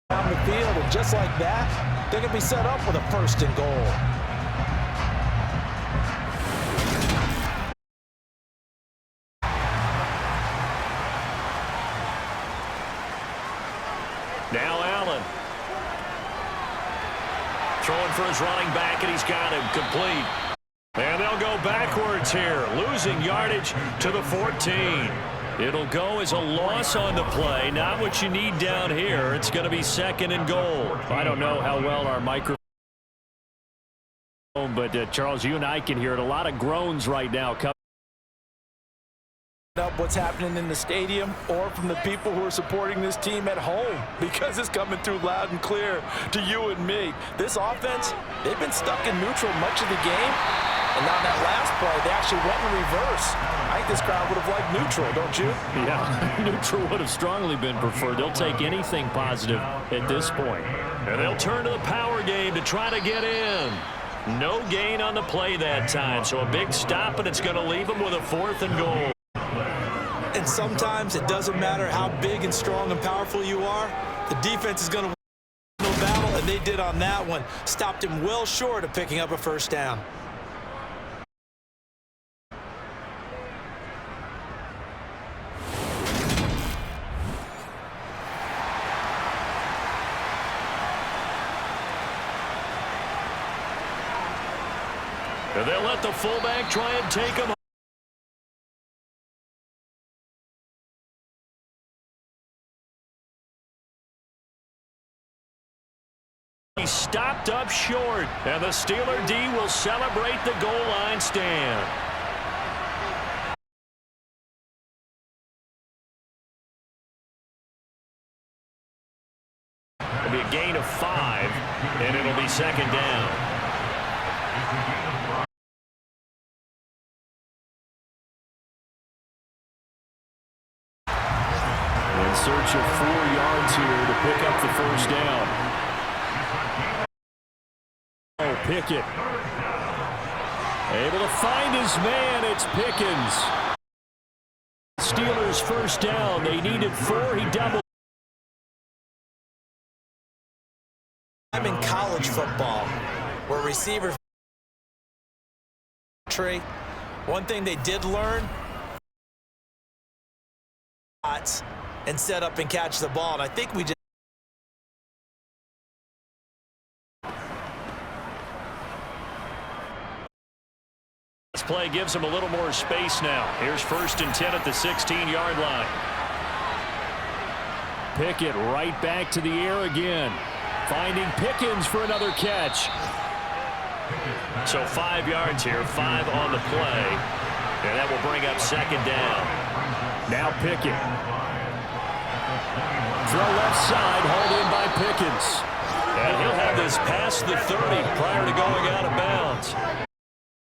S2: Down the field, and just like that, they're going to be set up with a 1st and goal.
S1: Now Allen. Throwing for his running back, and he's got him complete. And they'll go backwards here, losing yardage to the 14. It'll go as a loss on the play. Not what you need down here. It's going to be 2nd and goal. I don't know how well our microphone, but Charles, you and I can hear it. A lot of groans right now.
S2: Up what's happening in the stadium or from the people who are supporting this team at home, because it's coming through loud and clear to you and me. This offense, they've been stuck in neutral much of the game, and on that last play, they actually went in reverse. I think this crowd would have liked neutral, don't you?
S1: Yeah, neutral would have strongly been preferred. They'll take anything positive at this point. And they'll turn to the power game to try to get in. No gain on the play that time, so a big stop, and it's going to leave them with a 4th and goal.
S2: And sometimes it doesn't matter how big and strong and powerful you are. The defense is going to win the battle, and they did on that one. Stopped him well short of picking up a 1st down.
S1: And they'll let the fullback try and take him. He stopped up short, and the Steeler D will celebrate the goal line stand. It'll be a gain of 5, and it'll be second down. In search of 4 yards here to pick up the first down. Oh, Pickett. Able to find his man. It's Pickens. Steelers first down. They needed 4. He doubled.
S2: I'm in college football where receivers tree. One thing they did learn, and set up and catch the ball. And I think we just
S1: this play gives him a little more space now. Here's 1st and 10 at the 16-yard line. Pickett right back to the air again. Finding Pickens for another catch. So 5 yards here, 5 on the play. And that will bring up second down. Now Pickett. Throw left side, hauled in by Pickens. And he'll have this past the 30 prior to going out of bounds.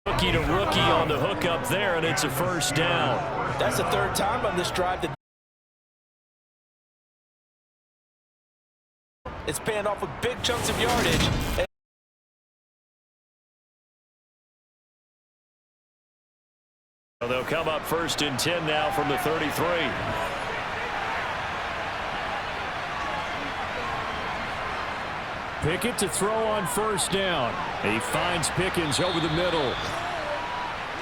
S1: Rookie to rookie on the hook up there, and it's a first down.
S2: That's the 3rd time on this drive that it's paying off with big chunks of yardage.
S1: They'll come up 1st and 10 now from the 33. Pickett to throw on first down. He finds Pickens over the middle.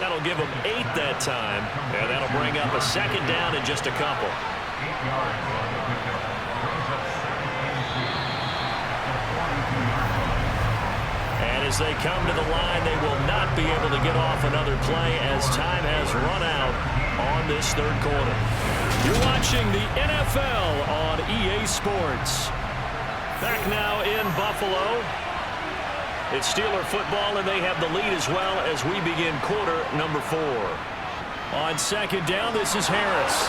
S1: That'll give him 8 that time, and that'll bring up a second down in just a couple. And as they come to the line, they will not be able to get off another play as time has run out on this 3rd quarter. You're watching the NFL on EA Sports. Back now in Buffalo. It's Steeler football, and they have the lead as well as we begin quarter number 4. On second down, this is Harris.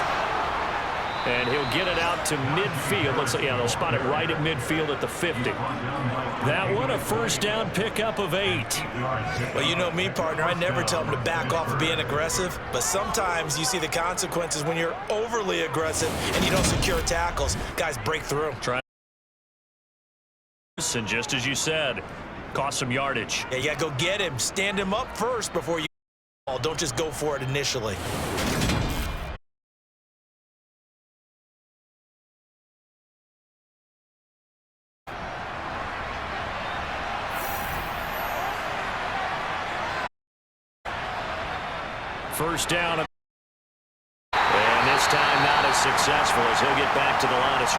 S1: And he'll get it out to midfield. Looks like, yeah, they'll spot it right at midfield at the 50. That one, a first down pickup of 8.
S2: Well, you know me, partner. I never tell them to back off of being aggressive. But sometimes you see the consequences when you're overly aggressive and you don't secure tackles. Guys break through.
S1: And just as you said, cost some yardage.
S2: Yeah, you got to go get him. Stand him up first before you don't just go for it initially.
S1: First down. And this time not as successful as he'll get back to the line of scrimmage.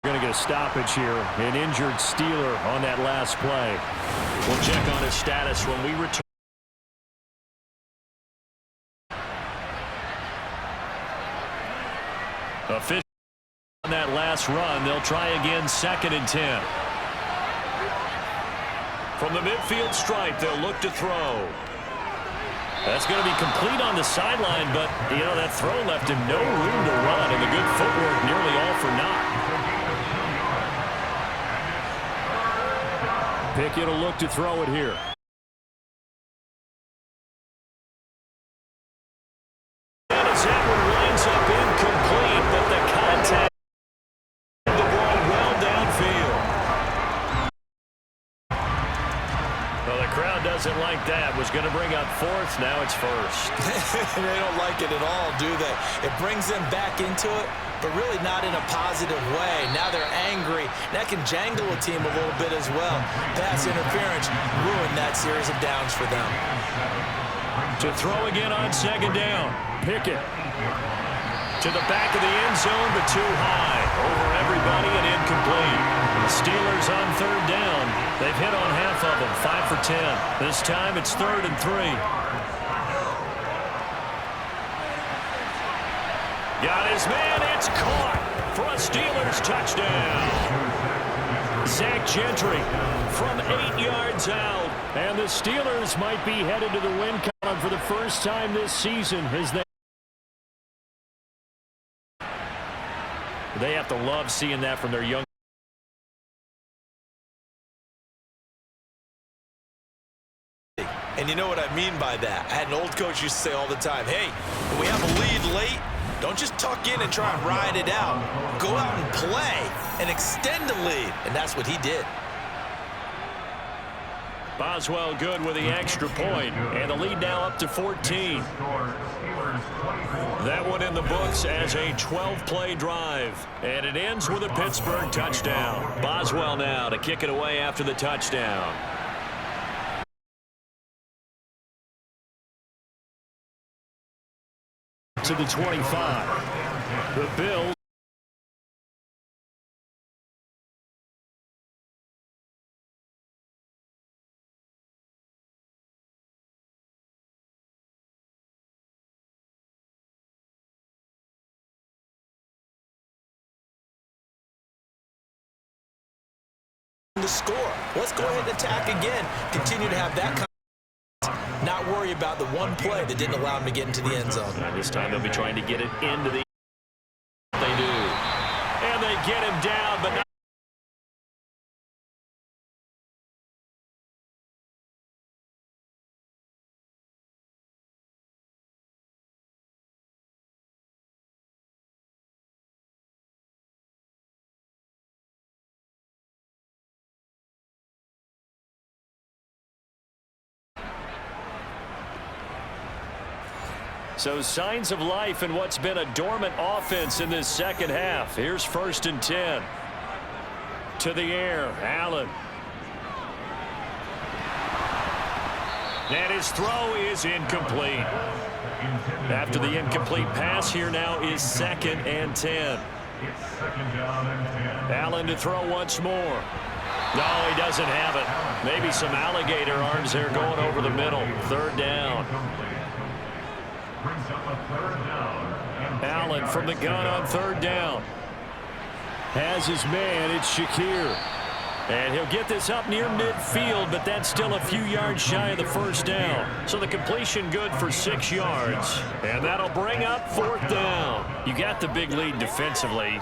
S1: Going to get a stoppage here. An injured Steeler on that last play. We'll check on his status when we return. Official on that last run. They'll try again 2nd and 10. From the midfield stripe, they'll look to throw. That's going to be complete on the sideline, but, you know, that throw left him no room to run, and the good footwork nearly all for naught. Pickett will look to throw it here. And as that one winds up incomplete, but the contact the ball well downfield. Well, the crowd doesn't like that. Was going to bring up 4th. Now it's 1st.
S2: They don't like it at all, do they? It brings them back into it, but really not in a positive way. Now they're angry. That can jangle a team a little bit as well. Pass interference ruined that series of downs for them.
S1: To throw again on 2nd down. Pickett to To the back of the end zone, but too high. Over everybody and incomplete. The Steelers on third down. They've hit on half of them, 5 for 10. This time it's 3rd and 3. Got his man. It's caught for a Steelers touchdown. Zach Gentry from 8 yards out. And the Steelers might be headed to the win column for the first time this season as they have to love seeing that from their young.
S2: And you know what I mean by that. I had an old coach used to say all the time, hey, when we have a lead late, don't just tuck in and try and ride it out. Go out and play and extend the lead. And that's what he did.
S1: Boswell good with the extra point, and the lead now up to 14. That one in the books as a 12-play drive, and it ends with a Pittsburgh touchdown. Boswell now to kick it away after the touchdown. To the 25. The Bills.
S2: The score. Let's go ahead and attack again. Continue to have that not worry about the one play that didn't allow him to get into the end zone.
S1: And this time they'll be trying to get it into the. They do. And they get him down, but not. So signs of life in what's been a dormant offense in this second half. Here's 1st and 10. To the air, Allen. And his throw is incomplete. After the incomplete pass, here now is 2nd and 10. Allen to throw once more. No, he doesn't have it. Maybe some alligator arms there going over the middle. 3rd down. Allen from the gun on 3rd down. Has his man, it's Shakir. And he'll get this up near midfield, but that's still a few yards shy of the 1st down. So the completion good for 6 yards. And that'll bring up 4th down. You got the big lead defensively.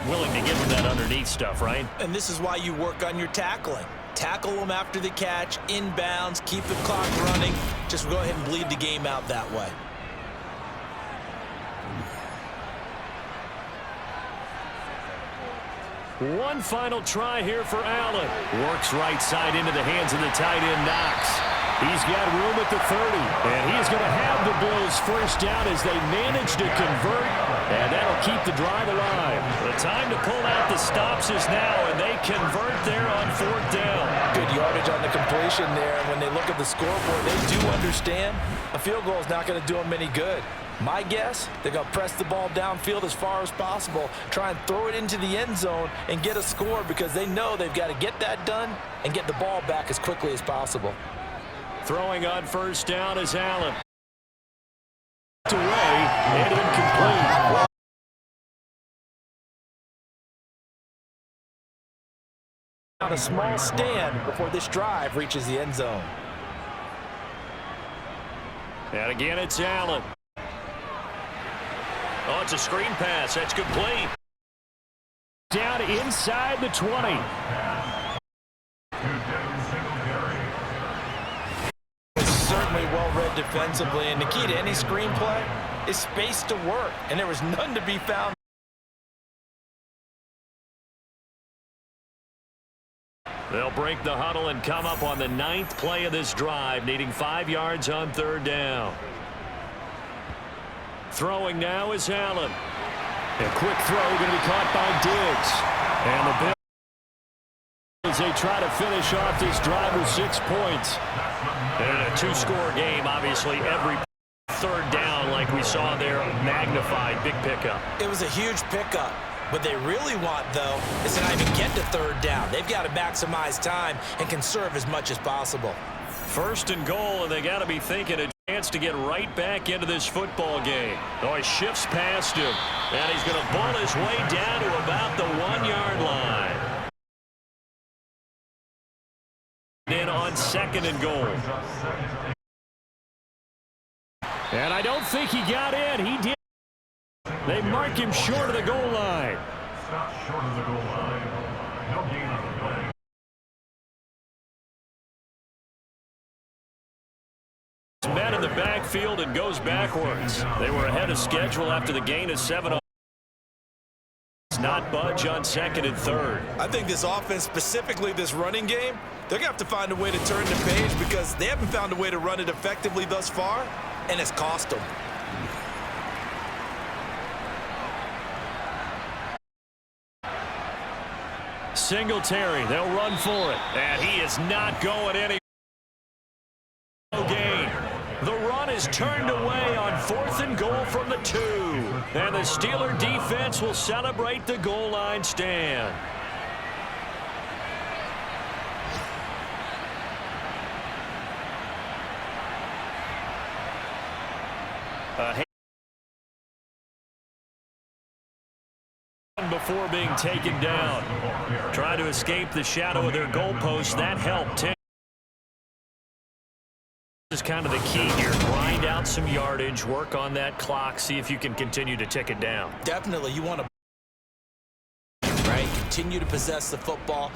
S1: Willing to give them that underneath stuff, right?
S2: And this is why you work on your tackling. Tackle them after the catch, inbounds, keep the clock running. Just go ahead and bleed the game out that way.
S1: One final try here for Allen. Works right side into the hands of the tight end, Knox. He's got room at the 30, and he's going to have the Bills 1st down as they manage to convert, and that'll keep the drive alive. The time to pull out the stops is now, and they convert there on 4th down.
S2: Good yardage on the completion there, and when they look at the scoreboard, they do understand a field goal is not going to do them any good. My guess, they're going to press the ball downfield as far as possible, try and throw it into the end zone and get a score because they know they've got to get that done and get the ball back as quickly as possible.
S1: Throwing on 1st down is Allen. Away and incomplete.
S2: On a small stand before this drive reaches the end zone.
S1: And again, it's Allen. Oh, it's a screen pass. That's complete. Down inside the 20.
S2: Certainly well-read defensively, and the key to any screenplay is space to work, and there was none to be found.
S1: They'll break the huddle and come up on the 9th play of this drive, needing 5 yards on 3rd down. Throwing now is Allen. A quick throw going to be caught by Diggs. And the Bills, as they try to finish off this drive with 6 points. And a 2-score game, obviously, every 3rd down like like we saw there, magnified, big pickup.
S2: It was a huge pickup. What they really want, though, is to not even get to third down. They've got to maximize time and conserve as much as possible.
S1: First and goal, and they got to be thinking a chance to get right back into this football game. Oh, he shifts past him, and he's going to bull his way down to about the 1-yard line. In on second and goal. And I don't think he got in. He did. They mark him short of the goal line.
S4: Stop short of the goal line. No gain on the play.
S1: Met in the backfield and goes backwards. They were ahead of schedule after the gain of 7. Not budge on second and third.
S2: I think this offense, specifically this running game, they're going to have to find a way to turn the page because they haven't found a way to run it effectively thus far, and it's cost them.
S1: Singletary, they'll run for it. And he is not going any gain. The run is turned away on 4th and goal from the 2. And the Steeler defense will celebrate the goal line stand. Before being taken down. Trying to escape the shadow of their goalpost. That helped. This is kind of the key here. Grind out some yardage. Work on that clock. See if you can continue to tick it down.
S2: Definitely. You want to, right? Continue to possess the football.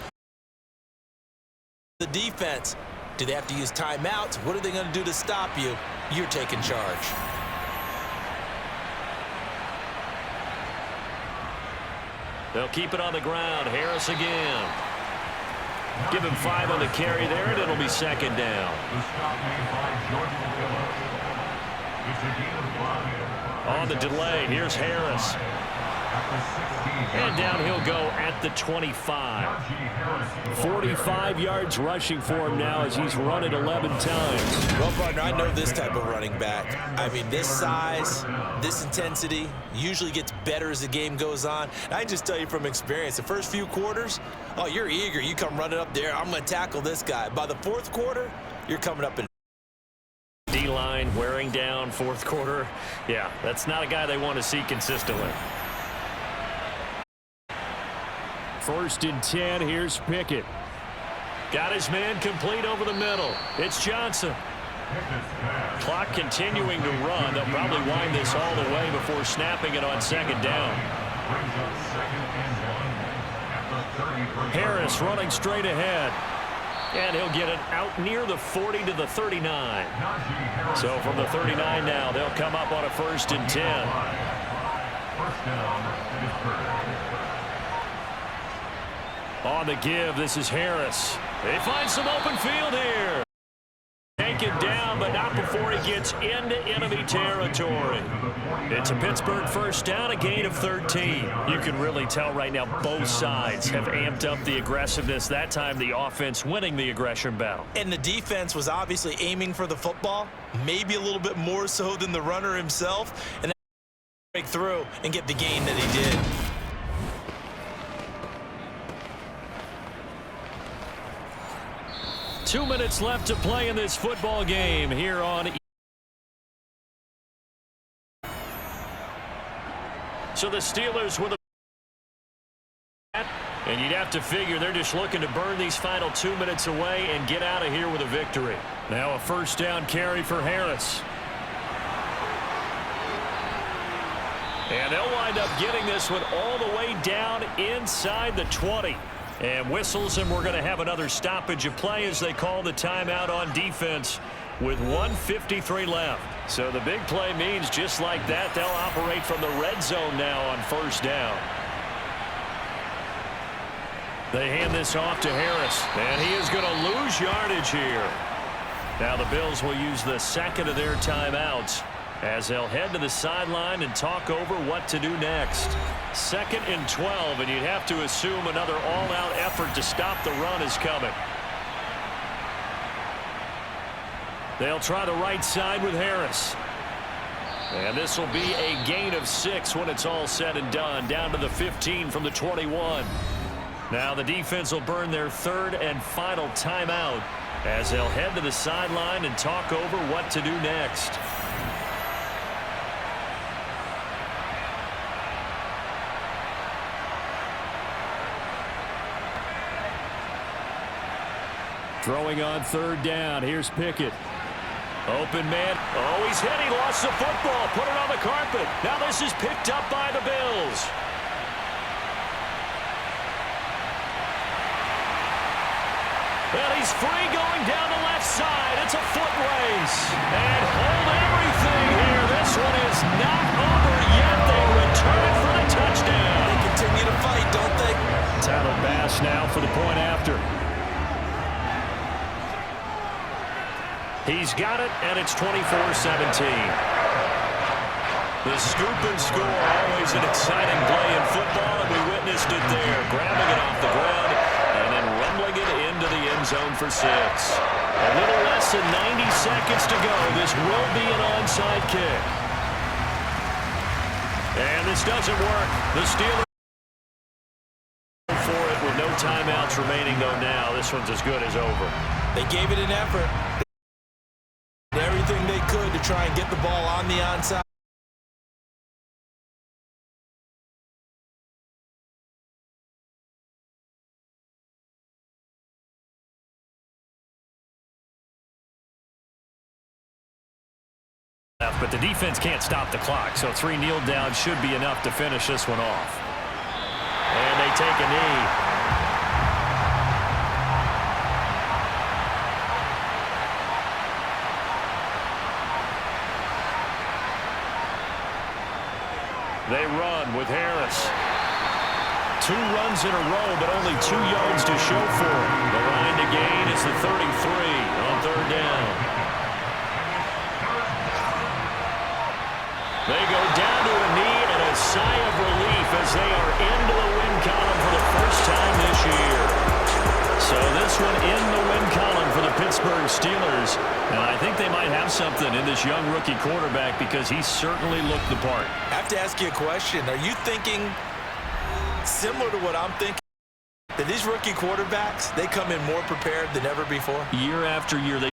S2: The defense. Do they have to use timeouts? What are they going to do to stop you? You're taking charge.
S1: They'll keep it on the ground. Harris again. Give him 5 on the carry there, and it'll be second down. On the delay, here's Harris. And down he'll go at the 25. 45 yards rushing for him now as he's run it 11 times.
S2: Well, partner, I know this type of running back. I mean, this size, this intensity usually gets better as the game goes on. And I can just tell you from experience, the first few quarters, oh, you're eager. You come running up there, I'm going to tackle this guy. By the 4th quarter, you're coming up in
S1: D-line wearing down 4th quarter. Yeah, that's not a guy they want to see consistently. 1st and 10. Here's Pickett. Got his man complete over the middle. It's Johnson. Clock continuing to run. They'll probably wind this all the way before snapping it on second down. Harris running straight ahead. And he'll get it out near the 40 to the 39. So from the 39 now, they'll come up on a 1st and 10.
S4: First down.
S1: On the give, this is Harris. They find some open field here. Taken down, but not before he gets into enemy territory. It's a Pittsburgh first down, a gain of 13. You can really tell right now both sides have amped up the aggressiveness. That time the offense winning the aggression battle.
S2: And the defense was obviously aiming for the football, maybe a little bit more so than the runner himself. And break through and get the gain that he did.
S1: Two minutes left to play in this football game here on. So the Steelers with a. And you'd have to figure they're just looking to burn these final 2 minutes away and get out of here with a victory. Now a first down carry for Harris. And they'll wind up getting this one all the way down inside the 20. And whistles, and we're going to have another stoppage of play as they call the timeout on defense with 1:53 left. So the big play means just like that, they'll operate from the red zone now on first down. They hand this off to Harris, and he is going to lose yardage here. Now the Bills will use the second of their timeouts as they'll head to the sideline and talk over what to do next. 2nd and 12, and you'd have to assume another all-out effort to stop the run is coming. They'll try the right side with Harris. And this will be a gain of 6 when it's all said and done, down to the 15 from the 21. Now the defense will burn their third and final timeout as they'll head to the sideline and talk over what to do next. Throwing on third down. Here's Pickett. Open man. Oh, he's hit. He lost the football. Put it on the carpet. Now this is picked up by the Bills. Well, he's free going down the left side. It's a foot race. And hold everything here. This one is not over yet. They return it for the touchdown.
S2: They continue to fight, don't they?
S1: Tyler Bass now for the point after. He's got it, and it's 24-17. The scoop and score, always an exciting play in football, and we witnessed it there, grabbing it off the ground and then rumbling it into the end zone for 6. A little less than 90 seconds to go. This will be an onside kick. And this doesn't work. The Steelers for it with no timeouts remaining, though now. This one's as good as over.
S2: They gave it an effort. Everything they could to try and get the ball on the onside.
S1: But the defense can't stop the clock, so 3 kneel downs should be enough to finish this one off. And they take a knee. They run with Harris. 2 runs in a row, but only 2 yards to show for it. The line to gain is the 33 on third down. They go down to a knee and a sigh of relief as they are into the win column for the first time this year. So this one in the win column for the Pittsburgh Steelers. And I think they might have something in this young rookie quarterback because he certainly looked the part.
S2: I have to ask you a question. Are you thinking similar to what I'm thinking? That these rookie quarterbacks, they come in more prepared than ever before?
S1: Year after year, they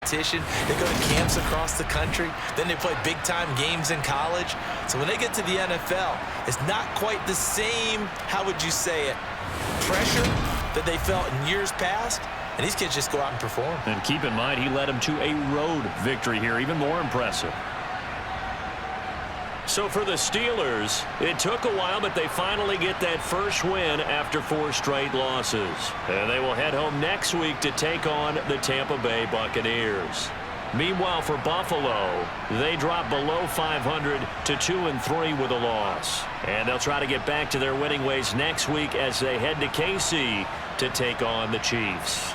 S2: They go to camps across the country. Then they play big-time games in college. So when they get to the NFL, it's not quite the same, how would you say it, pressure that they felt in years past. And these kids just go out and perform.
S1: And keep in mind, he led them to a road victory here, even more impressive. So for the Steelers, it took a while, but they finally get that first win after 4 straight losses. And they will head home next week to take on the Tampa Bay Buccaneers. Meanwhile, for Buffalo, they drop below 500 to 2-3 with a loss. And they'll try to get back to their winning ways next week as they head to KC to take on the Chiefs.